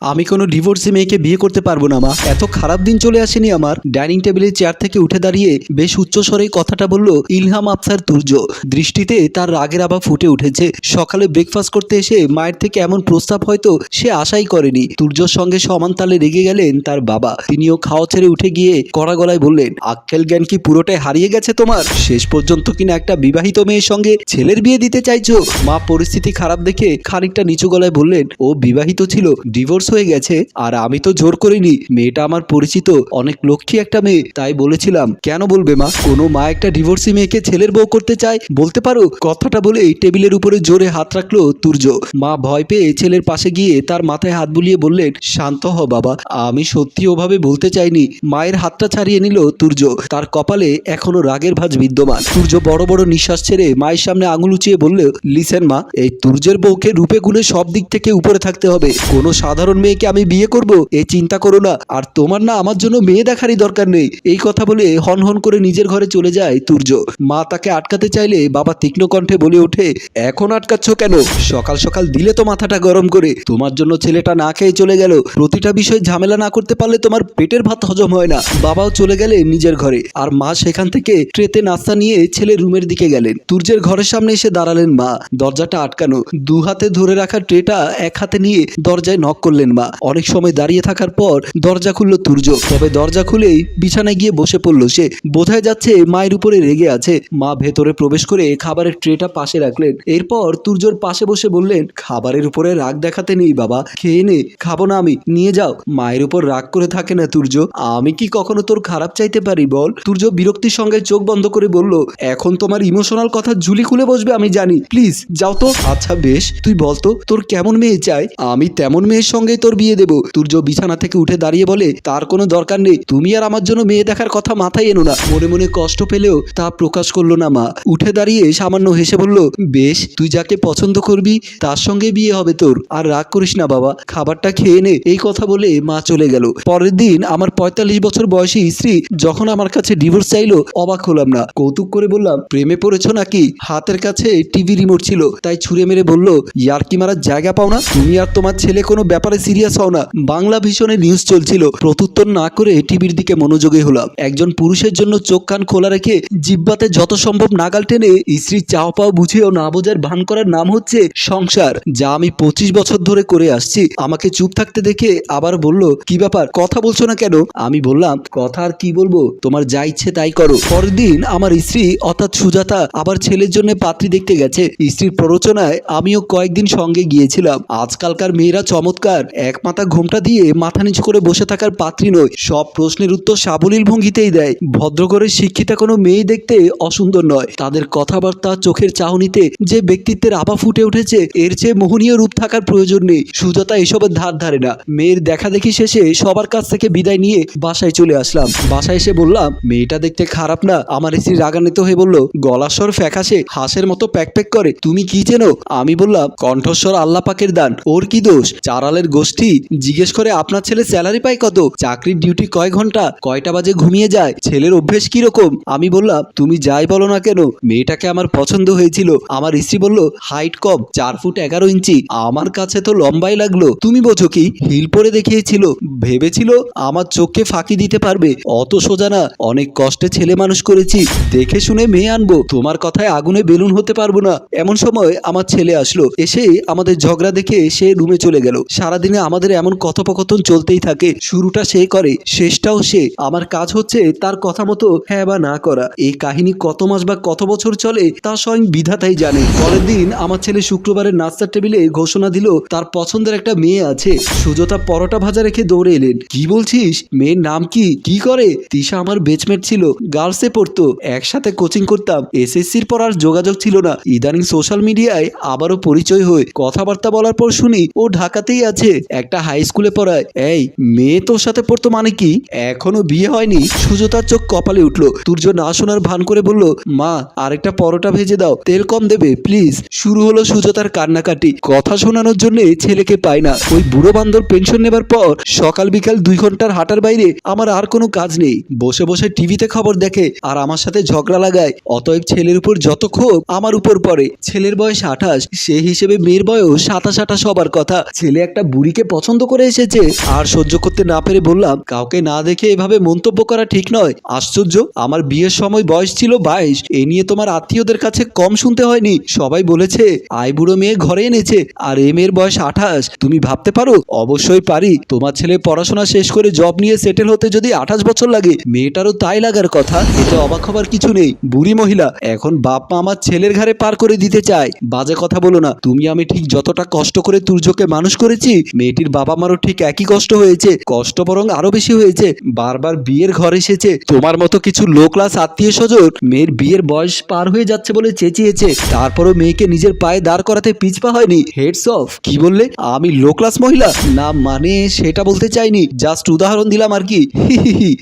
আমি কোনো ডিভোর্সি মেয়েকে বিয়ে করতে পারবো না মা। এত খারাপ দিন চলে আসেনি আমার। ডাইনিং টেবিলের চেয়ার থেকে উঠে দাঁড়িয়ে বেশ উচ্চস্বরেই কথাটা বলল ইলহাম আফসার তুর্য। দৃষ্টিতে তার রাগের আভা ফুটে উঠেছে। সকালে ব্রেকফাস্ট করতে এসে মায়ের থেকে এমন প্রস্তাব হয়তো সে আশাই করেনি। তুর্যর সঙ্গে সমান তালে রেগে গেলেন তার বাবা। তিনিও খাওয়া ছেড়ে উঠে গিয়ে কড়া গলায় বললেন, আক্কেল জ্ঞান কি পুরোটাই হারিয়ে গেছে তোমার? শেষ পর্যন্ত কিনা একটা বিবাহিত মেয়ের সঙ্গে ছেলের বিয়ে দিতে চাইছো? মা পরিস্থিতি খারাপ দেখে খানিকটা নিচু গলায় বললেন, ও বিবাহিত ছিল, ডিভোর্স হয়ে গেছে। আর আমি তো জোর করিনি। মেয়েটা আমার পরিচিত, অনেক লক্ষ্মী একটা মেয়ে, তাই বলেছিলাম। কেন বলবে মা? কোনো মা একটা ডিভোর্সি মেয়েকে ছেলের বউ করতে চায়, বলতে পারো? কথাটা বলে টেবিলের উপরে জোরে হাত রাখলো তুর্য। মা ভয় পেয়ে ছেলের পাশে গিয়ে তার মাথায় হাত বুলিয়ে বললেন, শান্ত হ বাবা, আমি সত্যি ওভাবে বলতে চাইনি। মায়ের হাতটা ছাড়িয়ে নিল তুর্য। তার কপালে এখনো রাগের ভাঁজ বিদ্যমান। তুর্য বড় বড় নিঃশ্বাস ছেড়ে মায়ের সামনে আঙুল উঁচিয়ে বলল, লিসেন মা, এই তুর্যের বউকে রূপে গুণে সব দিক থেকে উপরে থাকতে হবে। কোনো সাধারণ মেয়েকে আমি বিয়ে করব এই চিন্তা করো না। আর তোমার না আমার জন্য মেয়ে দেখারই দরকার নেই। এই কথা বলে হন হন করে নিজের ঘরে চলে যায় তুর্য। মা তাকে আটকাতে চাইলে বাবা তীক্ষ্ণ কণ্ঠে বলে ওঠে, এখন আটকাচ্ছ কেন? সকাল সকাল দিলে তো মাথাটা গরম করে। তোমার জন্য ছেলেটা না খেয়ে চলে গেল। প্রতিটা বিষয় ঝামেলা না করতে পারলে তোমার পেটের ভাত হজম হয় না। বাবাও চলে গেলেন নিজের ঘরে। আর মা সেখান থেকে ট্রেতে নাস্তা নিয়ে ছেলের রুমের দিকে গেলেন। তুর্যের ঘরের সামনে এসে দাঁড়ালেন মা। দরজাটা আটকানো। দু হাতে ধরে রাখা ট্রেটা এক হাতে নিয়ে দরজায় নক করলেন মা। অনেক সময় দাঁড়িয়ে থাকার পর দরজা খুলল তুর্য। তবে দরজা খুলেই বিছানায় গিয়ে বসে পড়ল সে। বোঝাই যাচ্ছে মায়ের উপরে রেগে আছে। মা ভেতরে প্রবেশ করে খাবারের ট্রেটা পাশে রাখলেন। এরপর তুর্যর পাশে বসে বললেন, খাবারের উপরে রাগ দেখাতে নেই বাবা, খেয়ে নে। খাবো না আমি, নিয়ে যাও। মায়ের উপর রাগ করে থাকে না তুর্য। আমি কি কখনো তোর খারাপ চাইতে পারি বল? তুর্য বিরক্তির সঙ্গে চোখ বন্ধ করে বলল, এখন তোমার ইমোশনাল কথা ঝুলি খুলে বসবে আমি জানি, প্লিজ যাও তো। আচ্ছা বেশ, তুই বলতো তোর কেমন মেয়ে চাই? আমি তেমন মেয়ের সঙ্গেই তোর বিয়ে দেবো। তুর্য বিছানা থেকে উঠে দাঁড়িয়ে বলে, তার কোনো দরকার নেই। তুমি আর আমার জন্য মেয়ে দেখার কথা মাথায় এনো না। মনে মনে কষ্ট পেলেও তা প্রকাশ করলো না মা। উঠে দাঁড়িয়ে সামান্য হেসে বলল, বেশ, তুই যাকে পছন্দ করবি তার সঙ্গে বিয়ে হবে তোর। আর রাগ করিস না বাবা, খাবারটা খেয়ে নে। এই কথা বলে মা চলে গেল। পরের দিন আমার ৪৫ বছর বয়সী স্ত্রী যখন আমার কাছে ডিভোর্স চাইলো, অবাক হলাম না। কৌতুক করে বললাম, প্রেমে পড়েছো নাকি? হাতের কাছে টিভি রিমোট ছিল, তাই ছুঁড়ে মেরে বলল, ইয়ার্কি মারার জায়গা পাও না? তুমি আর তোমার ছেলে কোনো ব্যাপারে সিরিয়াস হও না। বাংলা ভীষণে নিউজ চলছিল। প্রত্যুত্তর না করে টিভির দিকে মনোযোগী হলাম। একজন পুরুষের জন্য চোখ কান খোলা রেখে জিব্বাতে যত সম্ভব নাগাল টেনে স্ত্রীর চাও পাও বুঝেও না বোঝার ভান করার নাম হচ্ছে সংসার, যা আমি 25 বছর ধরে করে আসছি। আমাকে চুপ থাকতে দেখে আবার বলল, কি ব্যাপার, কথা বলছো না কেন? আমি বললাম, কথা আর কি বলবো, তোমার যা ইচ্ছে তাই করো। পরের দিন আমার স্ত্রী অর্থাৎ সুজাতা আবার ছেলের জন্য পাত্রী দেখতে গেছে। স্ত্রীর প্ররোচনায় আমিও কয়েকদিন সঙ্গে গিয়েছিলাম। আজকালকার মেয়েরা চমৎকার। এক মাথা ঘোমটা দিয়ে মাথা নিচু করে বসে থাকার পাত্রী নয়, সব প্রশ্নের উত্তর সাবলীল ভঙ্গিতেই দেয়। ভদ্র করে শিক্ষিতা কোনো মেয়ে দেখতে অসুন্দর নয়। তাদের কথাবার্তা, চোখের চাহনিতে যে ব্যক্তিত্বের আভা ফুটে উঠেছে, এর চেয়ে মোহনীয় রূপ থাকার প্রয়োজন নেই। সুজাতা এসবের ধার ধারে না। মেয়ের দেখা দেখি শেষে সবার কাছ থেকে বিদায় নিয়ে বাসায় চলে আসলাম। বাসায় এসে বললাম, মেয়েটা দেখতে খারাপ না? আমার স্ত্রী রাগান্বিত হয়ে বলল, গলার স্বর ফ্যাকাশে, হাঁসের মতো প্যাক প্যাক করে। তুমি কি চেনো? আমি বললাম, কণ্ঠস্বর আল্লাহ পাকের দান, ওর কি দোষ? চারালের গোষ্ঠী। জিজ্ঞেস করে আপনার ছেলে স্যালারি পায় কত, চাকরির ডিউটি কয় ঘন্টা, কয়টা বাজে ঘুমিয়ে যায়, ছেলের অভ্যেস কি রকম। আমি বললাম, তুমি যাই বলো না কেন, মেয়েটাকে আমার পছন্দ হয়েছিল। আমার স্ত্রী বলল, হাইট কম, 4 ফুট 11 ইঞ্চি। আমার কাছে তো লম্বাই লাগলো। তুমি বোঝো কি? হিল পরে দেখিয়েছিল। ভেবেছিল আমার চোখকে ফাঁকি দিতে পারবে। অত সোজা না। অনেক কষ্টে ছেলে মানুষ করেছি, দেখে শুনে মেয়ে আনবো। তোমার কথায় আগুনে বেলুন হতে পারবো না। এমন সময় আমার ছেলে আসলো। এসে আমাদের ঝগড়া দেখে সে রুমে চলে গেল। সারাদিনে আমাদের এমন কথোপকথন চলতেই থাকে। শুরুটা সে করে, শেষটাও সে। আমার কাজ হচ্ছে তার কথা মতো হ্যাঁ বা না করা। এই কাহিনী কত মাস বা কত বছর চলে তা স্বয়ং বিধাতাই জানে। পরের দিন আমার ছেলে শুক্রবারের নাস্তার টেবিলে ঘোষণা দিল, তার পছন্দের একটা মেয়ে আছে। সুজাতা পরোটা ভাজা রেখে দৌড়ে এলেন। কি বলছিস? মেয়ের নাম কি? কি করে? তিশা আমার বেচমেট ছিল, গার্লসে পড়তো, একসাথে কোচিং করতাম। এসএসসির পর আর যোগাযোগ ছিল না। ইদানিং সোশ্যাল মিডিয়ায় আবারও পরিচয় হয়ে কথাবার্তা বলার পর শুনি ও ঢাকাতেই আছে, একটা হাই স্কুলে পড়ায়। এই মেয়ে তোর সাথে পড়তো মানে কি? এখনো বিয়ে হয়নি? সুজাতার চোখ কপালে উঠলো। তুর্য না শোনার ভান করে বলল, মা আরেকটা পরোটা ভেজে দাও, তেল কম দেবে প্লিজ। শুরু হলো সুজাতার কান্নাকাটি। কথা শোনানোর জন্য ছেলেকে পায় না। ওই বুড়ো বান্দর পেনশন নেবার পর সকাল বিকাল 2 ঘন্টার হাঁটার বাইরে আমার আর কোনো কাজ নেই। বসে বসে টিভিতে খবর দেখে আর আমার সাথে ঝগড়া লাগায়। অতএব ছেলের উপর যত ক্ষোভ আমার উপর পড়ে। ছেলের বয়স 28, সে হিসেবে মেয়ের বয়স 27-28 হবার কথা। ছেলে একটা বুড়ি বুড়িকে পছন্দ করে এসেছে। আর সহ্য করতে না পেরে বললাম, কাউকে না দেখে এভাবে মন্তব্য করা ঠিক নয়। আশ্চর্য, আমার বিয়ের সময় বয়স ছিল 22। এ নিয়ে তোমার আত্মীয়দের কাছে কম শুনতে হয়নি। সবাই বলেছে আই বুড়ো মেয়ে ঘরে এনেছে, আর এ মেয়ের বয়স 28। তুমি ভাবতে পারো? অবশ্যই পারি। তোমার ছেলে পড়াশোনা শেষ করে জব নিয়ে সেটেল হতে যদি 28 বছর লাগে, মেয়েটারও তাই লাগার কথা। এতে অবাক হবার কিছু নেই। বুড়ি মহিলা, এখন বাপ মা আমার ছেলের ঘাড়ে পার করে দিতে চায়। বাজে কথা বলো না। তুমি আমি ঠিক যতটা কষ্ট করে তুর্যকে মানুষ করেছি, মেয়েটির বাবা মারও ঠিক একই কষ্ট হয়েছে। কষ্ট বরং আরো বেশি হয়েছে। বারবার বিয়ের ঘর এসেছে। তোমার মতো কিছু লো ক্লাস আত্মীয় স্বজন মেয়ের বিয়ের বয়স পার হয়ে যাচ্ছে বলে চেঁচিয়েছে। তারপরও মেয়েকে নিজের পায়ে দাঁড় করাতে পিছপা হয়নি। Heads off. কি বললে? আমি লো ক্লাস মহিলা? না মানে সেটা বলতে চাইনি, জাস্ট উদাহরণ দিলাম আর কি।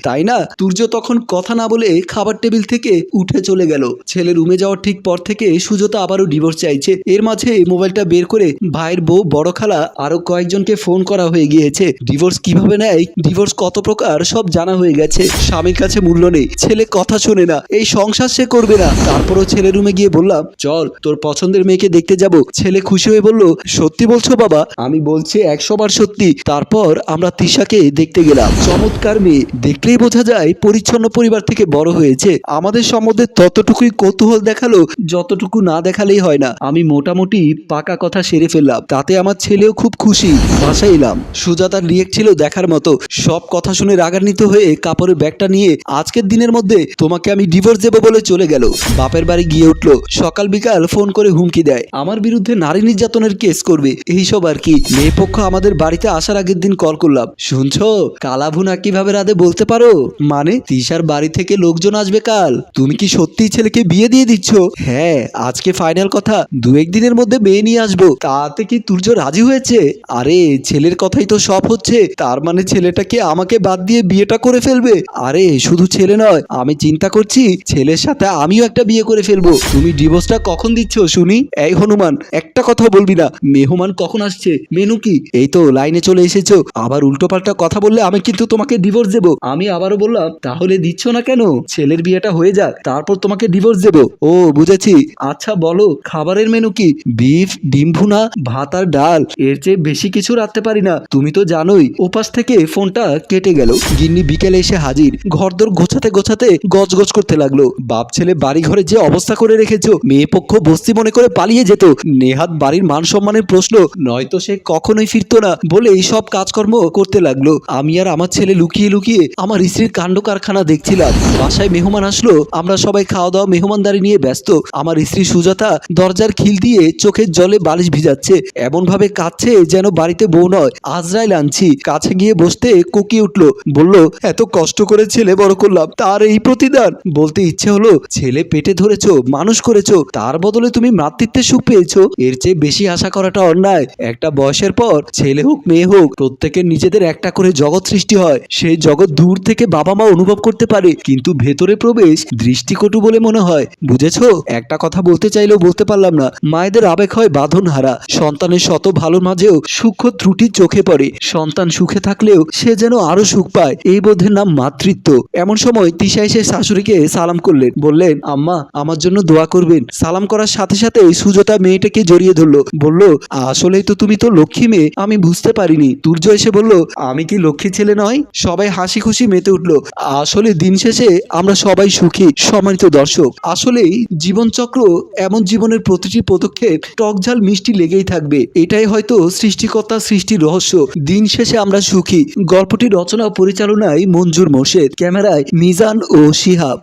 তাই না? তুর্য তখন কথা না বলে খাবার টেবিল থেকে উঠে চলে গেল। ছেলে রুমে যাওয়ার ঠিক পর থেকে সুজাতা আবারও ডিভোর্স চাইছে। এর মাঝে মোবাইলটা বের করে ভাইয়ের বউ, বড় খালা, আরো কয়েকজনকে ফোন করা হয়ে গিয়েছে। ডিভোর্স কিভাবে নেয়, ডিভোর্স কত প্রকার সব জানা হয়ে গেছে। স্বামীর কাছে মূল্য নেই, ছেলে কথা শোনে না, এই সংসার সে করবে না। তারপরও ছেলে রুমে গিয়ে বললাম, চল তোর পছন্দের মেয়েকে দেখতে যাব। ছেলে খুশি হয়ে বলল, সত্যি বলছো বাবা? আমি বলছি 100 বার সত্যি। তারপর আমরা তিশাকে দেখতে গেলাম। চমৎকার মেয়ে, দেখলেই বোঝা যায় পরিচ্ছন্ন পরিবার থেকে বড় হয়েছে। আমাদের সম্বন্ধে ততটুকুই কৌতূহল দেখালো যতটুকু না দেখালেই হয় না। আমি মোটামুটি পাকা কথা সেরে ফেললাম, তাতে আমার ছেলেও খুব খুশি। বাসায় এলাম। সুজাতার রিয়েক্ট ছিল দেখার মতো। সব কথা শুনে রাগান্বিত হয়ে কাপড়ের ব্যাগটা নিয়ে আজকের দিনের মধ্যে তোমাকে আমি ডিভোর্স দেবো বলে চলে গেল। বাপের বাড়ি গিয়ে উঠলো। সকাল বিকাল ফোন করে হুমকি দেয় আমার বিরুদ্ধে নারী নির্যাতনের কেস করবে, এইসব আর কি। মেয়ে পক্ষ আমাদের বাড়িতে আসার আগের দিন কল করলাম। শুনছো, কালাভুনা কিভাবে রাধে বলতে পারো? মানে তিশার বাড়ি থেকে লোকজন আসবে কাল। তুমি কি সত্যিই ছেলেকে বিয়ে দিয়ে দিচ্ছ? হ্যাঁ, আজকে ফাইনাল কথা, 2-1 দিনের মধ্যে মেয়ে নিয়ে আসবো। তাতে কি তুর্য রাজি হয়েছে? আরে ছেলের কথাই তো সব হচ্ছে। তার মানে ছেলেটাকে আমাকে বাদ দিয়ে বিয়েটা করে ফেলবে? আরে শুধু ছেলে নয়, আমি চিন্তা করছি ছেলের সাথে আমিও একটা বিয়ে করে ফেলবো। তুমি ডিভোর্সটা কখন দিচ্ছ শুনি? এই হনুমান, একটা কথা বলবি না। মেহমান কখন আসছে? মেনু কি? এই তো লাইনে চলে এসেছো। আবার উল্টোপাল্টা কথা বললে আমি কিন্তু তোমাকে ডিভোর্স দেবো। আমি আবারও বললাম, তাহলে দিচ্ছ না কেন? ছেলের বিয়েটা হয়ে যাক, তারপর তোমাকে ডিভোর্স দেবো। ও বুঝেছি। আচ্ছা বলো, খাবারের মেনু কি? বিফ, ডিম ভুনা, ভাত আর ডাল। এর চেয়ে বেশি কিছু রাখতে পারি না, তুমি তো জানোই। ওপাশ থেকে ফোনটা কেটে গেল। গিন্নি বিকেলে এসে হাজির। ঘরদোর গোছাতে গোছাতে গজগজ করতে লাগলো। বাপ ছেলে বাড়ি ঘরে যে অবস্থা করে রেখেছো, মেয়ে পক্ষ বস্তি মনে করে পালিয়ে যেত। নেহাত বাড়ির মান সম্মানের প্রশ্ন, নয়তো সে কখনোই ফিরতো না বলে এই সব কাজকর্ম করতে লাগলো। আমি আর আমার ছেলে লুকিয়ে লুকিয়ে আমার স্ত্রীর কাণ্ড কারখানা দেখছিলাম। বাসায় মেহমান আসলো, আমরা সবাই খাওয়া দাওয়া মেহমানদারি নিয়ে ব্যস্ত। আমার স্ত্রী সুজাতা দরজার খিল দিয়ে চোখের জলে বালিশ ভিজাচ্ছে, এমন ভাবে কাঁদছে যেন বাড়িতে বউ নয় আজরাইল আনছি। কাছে গিয়ে বসতে কোকিয়ে উঠলো, বলল, এত কষ্ট করে ছেলে বড় করলাম, তার এই প্রতিদান? বলতে ইচ্ছে হলো, ছেলে পেটে ধরেছো, মানুষ করেছো, তার বদলে তুমি মাতৃত্বের সুখ পেয়েছো। এর চেয়ে বেশি আশা করাটা অন্যায়। একটা বয়সের পর ছেলে হোক মেয়ে হোক, প্রত্যেকের নিজেদের একটা করে জগৎ সৃষ্টি হয়। সেই জগৎ দূর থেকে বাবা মা অনুভব করতে পারে, কিন্তু ভেতরে প্রবেশ দৃষ্টিকটু বলে মনে হয়। বুঝেছো? একটা কথা বলতে চাইলেও বলতে পারলাম না। মায়েদের আবেগ হয় বাঁধন হারা। সন্তানের শত ভালোর মাঝেও সূক্ষ্ম ত্রুটি চোখে পড়ে। সন্তান সুখে থাকলেও সে যেন আরো সুখ পায়, এই বোধের নাম মাতৃত্ব। এমন সময় তিশা এসে শাশুড়িকে সালাম করলেন। বললেন, আম্মা আমার জন্য দোয়া করবেন। সালাম করার সাথে সাথে সুজাতা মেয়েটাকে জড়িয়ে ধরলো। বলল, আসলেই তো তুমি তো লক্ষ্মী মেয়ে, আমি বুঝতে পারিনি। তুর্য এসে বলল, আমি কি লক্ষ্মী ছেলে নয়? সবাই হাসি খুশি মেতে উঠলো। আসলে দিন শেষে আমরা সবাই সুখী। সম্মানিত দর্শক, আসলেই জীবনচক্র এমন, জীবনের প্রতিটি পদক্ষেপ টকঝাল মিষ্টি লেগেই থাকবে। এটাই হয়তো সৃষ্টিকর্তা সৃষ্টির রহস্য। দিন শেষে আমরা সুখী। গল্পটি রচনা ও পরিচালনায় মঞ্জুর মোর্শেদ, ক্যামেরায় মিজান ও শিহাব।